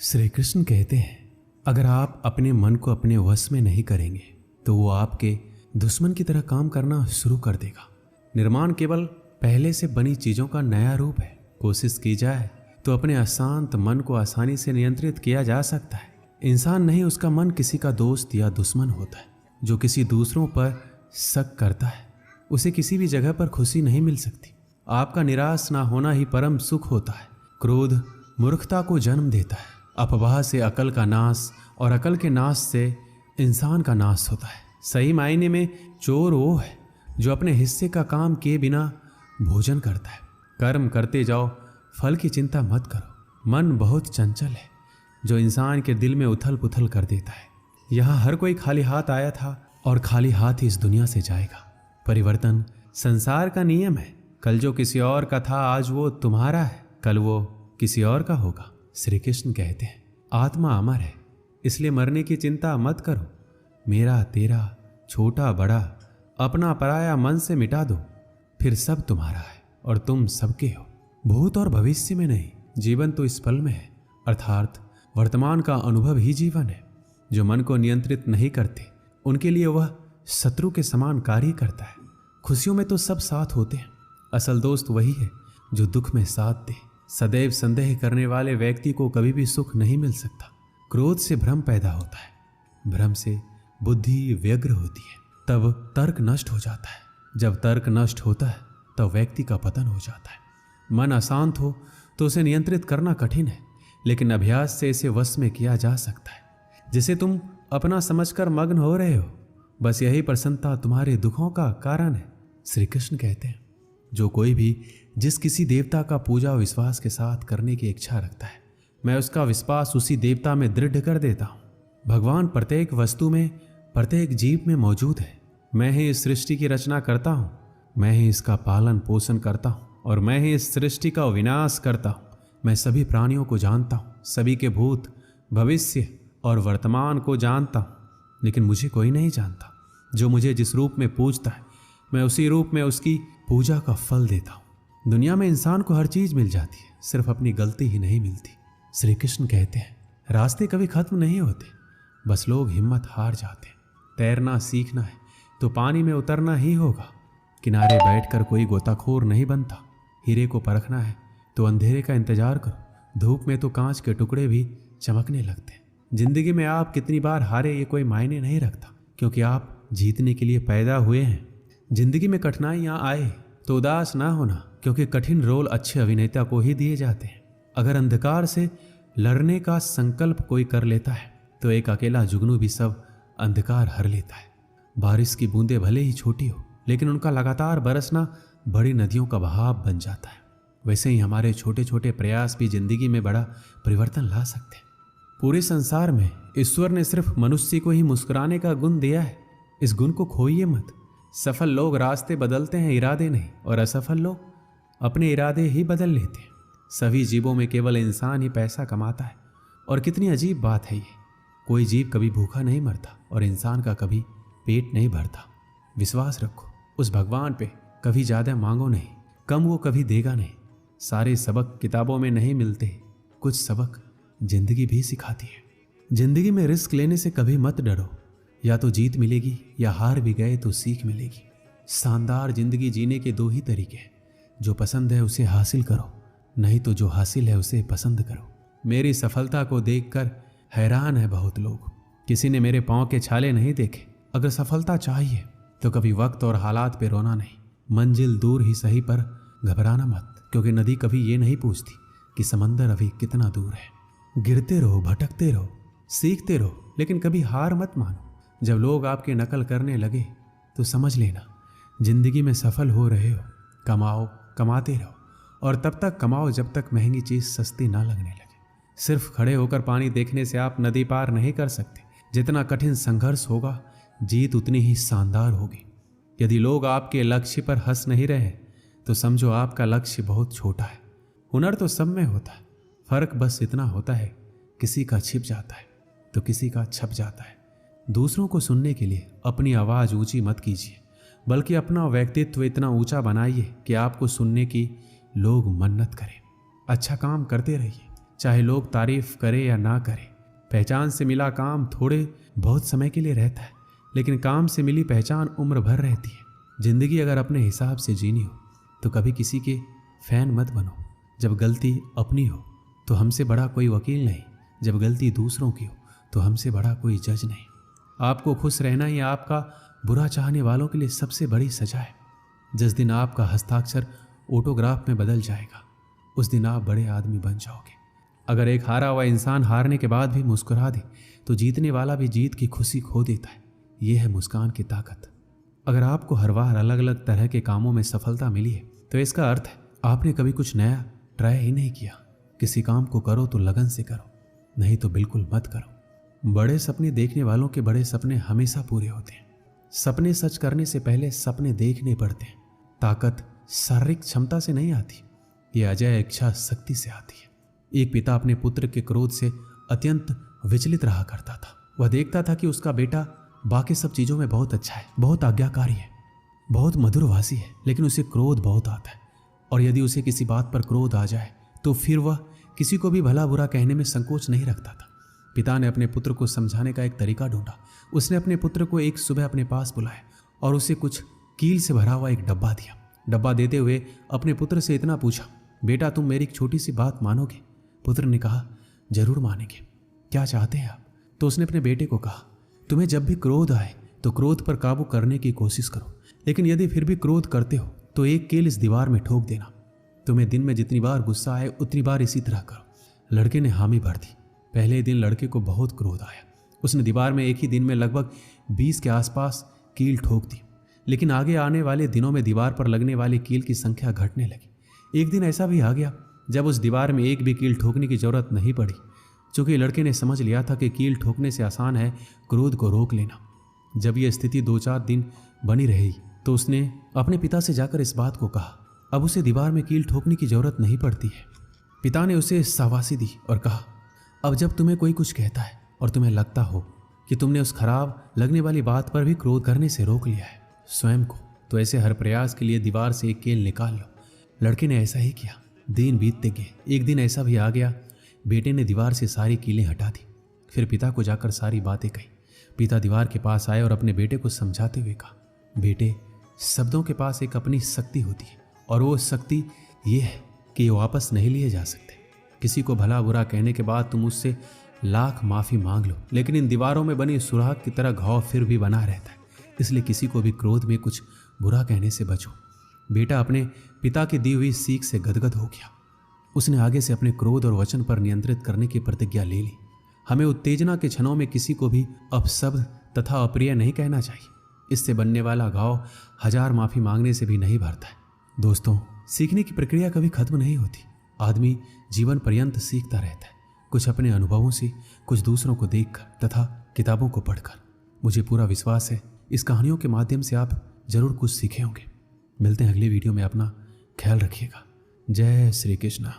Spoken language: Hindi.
श्री कृष्ण कहते हैं, अगर आप अपने मन को अपने वश में नहीं करेंगे तो वो आपके दुश्मन की तरह काम करना शुरू कर देगा। निर्माण केवल पहले से बनी चीजों का नया रूप है। कोशिश की जाए तो अपने अशांत मन को आसानी से नियंत्रित किया जा सकता है। इंसान नहीं, उसका मन किसी का दोस्त या दुश्मन होता है। जो किसी दूसरों पर शक करता है उसे किसी भी जगह पर खुशी नहीं मिल सकती। आपका निराश ना होना ही परम सुख होता है। क्रोध मूर्खता को जन्म देता है। अफवाह से अकल का नाश और अकल के नाश से इंसान का नाश होता है। सही मायने में चोर वो है जो अपने हिस्से का काम किए बिना भोजन करता है। कर्म करते जाओ, फल की चिंता मत करो। मन बहुत चंचल है जो इंसान के दिल में उथल पुथल कर देता है। यहाँ हर कोई खाली हाथ आया था और खाली हाथ ही इस दुनिया से जाएगा। परिवर्तन संसार का नियम है। कल जो किसी और का था आज वो तुम्हारा है, कल वो किसी और का होगा। श्री कृष्ण कहते हैं, आत्मा अमर है, इसलिए मरने की चिंता मत करो। मेरा तेरा छोटा बड़ा अपना पराया मन से मिटा दो, फिर सब तुम्हारा है और तुम सबके हो। भूत और भविष्य में नहीं, जीवन तो इस पल में है, अर्थात वर्तमान का अनुभव ही जीवन है। जो मन को नियंत्रित नहीं करते उनके लिए वह शत्रु के समान कार्य करता है। खुशियों में तो सब साथ होते हैं, असल दोस्त वही है जो दुख में साथ दे। सदैव संदेह करने वाले व्यक्ति को कभी भी सुख नहीं मिल सकता। क्रोध से भ्रम पैदा होता है, भ्रम से बुद्धि व्यग्र होती है, तब तर्क नष्ट हो जाता है। जब तर्क नष्ट होता है तब व्यक्ति का पतन हो जाता है। मन अशांत हो तो उसे नियंत्रित करना कठिन है, लेकिन अभ्यास से इसे वश में किया जा सकता है। जिसे तुम अपना समझकर मग्न हो रहे हो, बस यही प्रसन्नता तुम्हारे दुखों का कारण है। श्री कृष्ण कहते हैं, जो कोई भी जिस किसी देवता का पूजा विश्वास के साथ करने की इच्छा रखता है, मैं उसका विश्वास उसी देवता में दृढ़ कर देता हूँ। भगवान प्रत्येक वस्तु में, प्रत्येक जीव में मौजूद है। मैं ही इस सृष्टि की रचना करता हूँ, मैं ही इसका पालन पोषण करता हूँ और मैं ही इस सृष्टि का विनाश करता हूँ। मैं सभी प्राणियों को जानता हूँ, सभी के भूत भविष्य और वर्तमान को जानता हूँ, लेकिन मुझे कोई नहीं जानता। जो मुझे जिस रूप में पूजता है मैं उसी रूप में उसकी पूजा का फल देता हूँ। दुनिया में इंसान को हर चीज मिल जाती है, सिर्फ अपनी गलती ही नहीं मिलती। श्री कृष्ण कहते हैं, रास्ते कभी खत्म नहीं होते, बस लोग हिम्मत हार जाते हैं। तैरना सीखना है तो पानी में उतरना ही होगा। किनारे बैठकर कोई गोताखोर नहीं बनता। हीरे को परखना है तो अंधेरे का इंतजार करो। धूप में तो कांच के टुकड़े भी चमकने लगते हैं। जिंदगी में आप कितनी बार हारे ये कोई मायने नहीं रखता, क्योंकि आप जीतने के लिए पैदा हुए हैं। जिंदगी में कठिनाइयाँ आए तो उदास ना होना, क्योंकि कठिन रोल अच्छे अभिनेता को ही दिए जाते हैं। अगर अंधकार से लड़ने का संकल्प कोई कर लेता है तो एक अकेला जुगनू भी सब अंधकार हर लेता है। बारिश की बूंदें भले ही छोटी हो, लेकिन उनका लगातार बरसना बड़ी नदियों का बहाव बन जाता है। वैसे ही हमारे छोटे छोटे प्रयास भी जिंदगी में बड़ा परिवर्तन ला सकते हैं। पूरे संसार में ईश्वर ने सिर्फ मनुष्य को ही मुस्कुराने का गुण दिया है। इस गुण को खोइए मत। सफल लोग रास्ते बदलते हैं, इरादे नहीं, और असफल लोग अपने इरादे ही बदल लेते हैं। सभी जीवों में केवल इंसान ही पैसा कमाता है। और कितनी अजीब बात है ये, कोई जीव कभी भूखा नहीं मरता और इंसान का कभी पेट नहीं भरता। विश्वास रखो उस भगवान पे, कभी ज़्यादा मांगो नहीं, कम वो कभी देगा नहीं। सारे सबक किताबों में नहीं मिलते, कुछ सबक जिंदगी भी सिखाती है। जिंदगी में रिस्क लेने से कभी मत डरो, या तो जीत मिलेगी या हार भी गए तो सीख मिलेगी। शानदार जिंदगी जीने के दो ही तरीके हैं, जो पसंद है उसे हासिल करो, नहीं तो जो हासिल है उसे पसंद करो। मेरी सफलता को देखकर हैरान है बहुत लोग। किसी ने मेरे पाँव के छाले नहीं देखे। अगर सफलता चाहिए तो कभी वक्त और हालात पे रोना नहीं। मंजिल दूर ही सही पर घबराना मत, क्योंकि नदी कभी ये नहीं पूछती कि समंदर अभी कितना दूर है। गिरते रहो, भटकते रहो, सीखते रहो, लेकिन कभी हार मत मानो। जब लोग आपकी नकल करने लगे तो समझ लेना जिंदगी में सफल हो रहे हो। कमाओ, कमाते रहो, और तब तक कमाओ जब तक महंगी चीज सस्ती ना लगने लगे। सिर्फ खड़े होकर पानी देखने से आप नदी पार नहीं कर सकते। जितना कठिन संघर्ष होगा, जीत उतनी ही शानदार होगी। यदि लोग आपके लक्ष्य पर हंस नहीं रहे तो समझो आपका लक्ष्य बहुत छोटा है। हुनर तो सब में होता है, फर्क बस इतना होता है किसी का छिप जाता है तो किसी का छप जाता है। दूसरों को सुनने के लिए अपनी आवाज़ ऊंची मत कीजिए, बल्कि अपना व्यक्तित्व इतना ऊंचा बनाइए कि आपको सुनने की लोग मन्नत करें। अच्छा काम करते रहिए, चाहे लोग तारीफ करें या ना करें। पहचान से मिला काम थोड़े बहुत समय के लिए रहता है, लेकिन काम से मिली पहचान उम्र भर रहती है। जिंदगी अगर अपने हिसाब से जीनी हो तो कभी किसी के फैन मत बनो। जब गलती अपनी हो तो हमसे बड़ा कोई वकील नहीं, जब गलती दूसरों की हो तो हमसे बड़ा कोई जज नहीं। आपको खुश रहना ही आपका बुरा चाहने वालों के लिए सबसे बड़ी सजा है। जिस दिन आपका हस्ताक्षर ऑटोग्राफ में बदल जाएगा उस दिन आप बड़े आदमी बन जाओगे। अगर एक हारा हुआ इंसान हारने के बाद भी मुस्कुरा दे तो जीतने वाला भी जीत की खुशी खो देता है। यह है मुस्कान की ताकत। अगर आपको हर बार अलग अलग तरह के कामों में सफलता मिली है तो इसका अर्थ है आपने कभी कुछ नया ट्राई ही नहीं किया। किसी काम को करो तो लगन से करो, नहीं तो बिल्कुल मत करो। बड़े सपने देखने वालों के बड़े सपने हमेशा पूरे होते हैं। सपने सच करने से पहले सपने देखने पड़ते हैं। ताकत शारीरिक क्षमता से नहीं आती, ये अजय इच्छा शक्ति से आती है। एक पिता अपने पुत्र के क्रोध से अत्यंत विचलित रहा करता था। वह देखता था कि उसका बेटा बाकी सब चीज़ों में बहुत अच्छा है, बहुत आज्ञाकारी है, बहुत मधुरभाषी है, लेकिन उसे क्रोध बहुत आता है। और यदि उसे किसी बात पर क्रोध आ जाए तो फिर वह किसी को भी भला बुरा कहने में संकोच नहीं रखता था। पिता ने अपने पुत्र को समझाने का एक तरीका ढूंढा। उसने अपने पुत्र को एक सुबह अपने पास बुलाया और उसे कुछ कील से भरा हुआ एक डब्बा दिया। डब्बा देते हुए अपने पुत्र से इतना पूछा, बेटा तुम मेरी एक छोटी सी बात मानोगे? पुत्र ने कहा, जरूर मानेंगे, क्या चाहते हैं आप? तो उसने अपने बेटे को कहा, तुम्हें जब भी क्रोध आए तो क्रोध पर काबू करने की कोशिश करो, लेकिन यदि फिर भी क्रोध करते हो तो एक कील इस दीवार में ठोक देना। तुम्हें दिन में जितनी बार गुस्सा आए उतनी बार इसी तरह करो। लड़के ने हामी भर दी। पहले दिन लड़के को बहुत क्रोध आया। उसने दीवार में एक ही दिन में लगभग 20 के आसपास कील ठोक दी, लेकिन आगे आने वाले दिनों में दीवार पर लगने वाली कील की संख्या घटने लगी। एक दिन ऐसा भी आ गया जब उस दीवार में एक भी कील ठोकने की जरूरत नहीं पड़ी, चूंकि लड़के ने समझ लिया था कि कील ठोकने से आसान है क्रोध को रोक लेना। जब यह स्थिति 2-4 दिन बनी रही तो उसने अपने पिता से जाकर इस बात को कहा। अब उसे दीवार में कील ठोकने की जरूरत नहीं पड़ती है। पिता ने उसे शाबाशी दी और कहा, अब जब तुम्हें कोई कुछ कहता है और तुम्हें लगता हो कि तुमने उस खराब लगने वाली बात पर भी क्रोध करने से रोक लिया है स्वयं को, तो ऐसे हर प्रयास के लिए दीवार से एक कील निकाल लो। लड़के ने ऐसा ही किया। दिन बीतते गए। एक दिन ऐसा भी आ गया, बेटे ने दीवार से सारी कीलें हटा दी। फिर पिता को जाकर सारी बातें कही। पिता दीवार के पास आए और अपने बेटे को समझाते हुए कहा, बेटे शब्दों के पास एक अपनी शक्ति होती है और वो शक्ति ये है कि ये वापस नहीं लिए जा सकते। किसी को भला बुरा कहने के बाद तुम उससे लाख माफ़ी मांग लो, लेकिन इन दीवारों में बनी सुराख की तरह घाव फिर भी बना रहता है। इसलिए किसी को भी क्रोध में कुछ बुरा कहने से बचो। बेटा अपने पिता की दी हुई सीख से गदगद हो गया। उसने आगे से अपने क्रोध और वचन पर नियंत्रित करने की प्रतिज्ञा ले ली। हमें उत्तेजना के क्षणों में किसी को भी अपशब्द तथा अप्रिय नहीं कहना चाहिए। इससे बनने वाला घाव 1000 माफ़ी मांगने से भी नहीं भरता है। दोस्तों, सीखने की प्रक्रिया कभी खत्म नहीं होती। आदमी जीवन पर्यंत सीखता रहता है, कुछ अपने अनुभवों से, कुछ दूसरों को देखकर तथा किताबों को पढ़कर। मुझे पूरा विश्वास है इस कहानियों के माध्यम से आप जरूर कुछ सीखे होंगे। मिलते हैं अगली वीडियो में। अपना ख्याल रखिएगा। जय श्री कृष्ण।